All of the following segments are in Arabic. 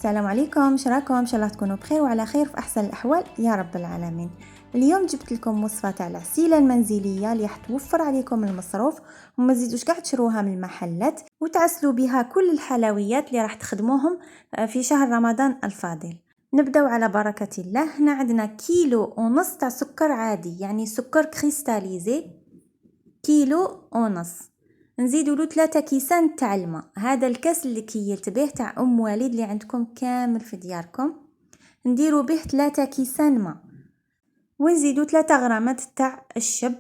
السلام عليكم، شراكم ان شاء الله تكونوا بخير وعلى خير في احسن الاحوال يا رب العالمين. اليوم جبت لكم وصفه تاع العسيله المنزليه اللي راح توفر عليكم المصروف وما تزيدوش كاع تشروها من المحلات وتعسلوا بها كل الحلويات اللي راح تخدموهم في شهر رمضان الفاضل. نبداو على بركه الله. هنا عندنا كيلو ونص تاع سكر عادي، يعني سكر كريستاليزي، كيلو ونص. نزيدوا له 3 كيسان تاع الماء، هذا الكاس اللي كيلت به تاع ام وليد اللي عندكم كامل في دياركم، نديروا به 3 كيسان ماء. ونزيدوا 3 غرامات تاع الشب،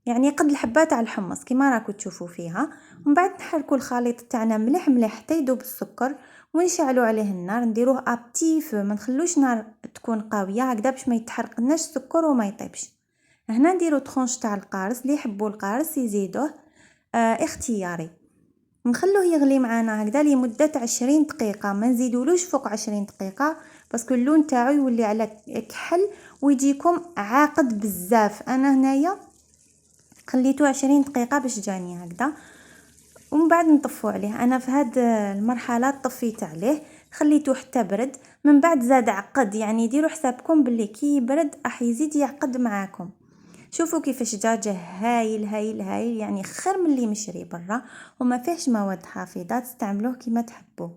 يعني قد الحبه تاع الحمص كيما راكم تشوفوا فيها. ومن بعد نحركوا الخليط تاعنا مليح مليح حتى يذوب السكر، ونشعلوا عليه النار، نديروه ابتيف، ما نخلوش نار تكون قويه هكذا باش ما يتحرقناش السكر وما يطيبش. هنا نديروا طرونش تاع القارص، اللي يحبوا القارص يزيدوه اختياري. نخلوه يغلي معنا هكذا لمده 20 دقيقه، ما نزيدولوش فوق 20 دقيقه باسكو اللون تاعو يولي على كحل ويجيكم عاقد بزاف. انا هنايا خليته 20 دقيقه باش جاني هكذا، ومن بعد نطفو عليه. انا في هاد المرحله طفيت عليه خليته حتى برد، من بعد زاد عقد، يعني ديروا حسابكم باللي كي يبرد راح يزيد يعقد معاكم. شوفوا كيفاش دجاجه هايل هايل هايل، يعني خير من اللي مشري برا وما فيهش مواد حافظه، تستعملوه كيما تحبوا.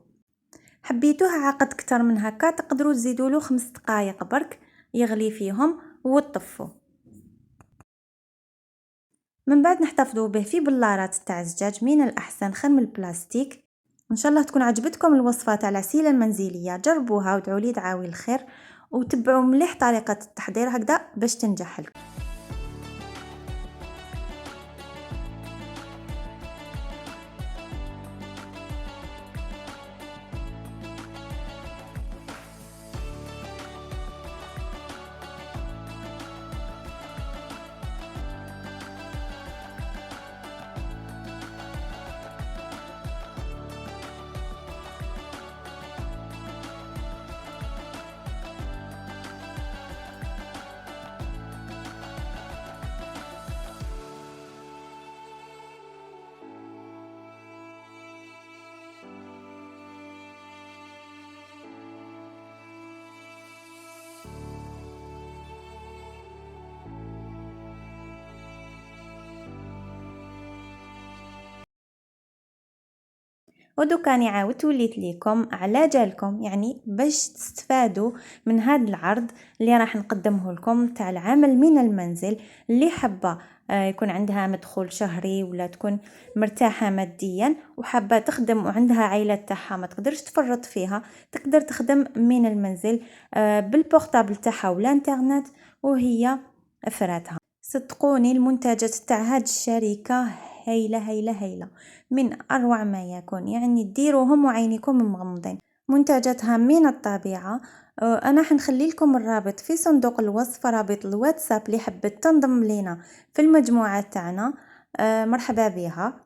حبيتوه عقد اكثر من هكا تقدروا تزيدوا له 5 دقائق برك يغلي فيهم وتطفوا. من بعد نحتفظوا به في بلارات تاع الزجاج، من الاحسن خير من البلاستيك. ان شاء الله تكون عجبتكم الوصفه تاع العسيله المنزليه، جربوها وادعوا لي دعاوي الخير، وتبعوا مليح طريقه التحضير هكذا باش تنجح لكم. ودوكا راني عاودت وليت ليكم على جالكم، يعني باش تستفادوا من هذا العرض اللي راح نقدمه لكم تاع العمل من المنزل. اللي حابه يكون عندها مدخول شهري ولا تكون مرتاحه ماديا وحابه تخدم وعندها عائله تاعها ما تقدرش تفرط فيها، تقدر تخدم من المنزل بالبورطابل تاعها والانترنت وهي افراتها. صدقوني المنتجات تاع هاد الشركه هايله هايله هايله، من اروع ما يكون، يعني ديروهم وعينيكم مغمضين. منتجاتها من الطبيعه. انا حنخلي لكم الرابط في صندوق الوصف، رابط الواتساب اللي حبت تنضم لينا في المجموعه تاعنا. مرحبا بها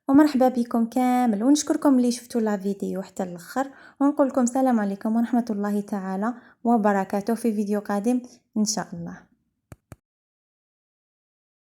ومرحبا بكم كامل، ونشكركم اللي شفتوا لا فيديو حتى الاخر، ونقول لكم سلام عليكم ورحمه الله تعالى وبركاته في فيديو قادم ان شاء الله.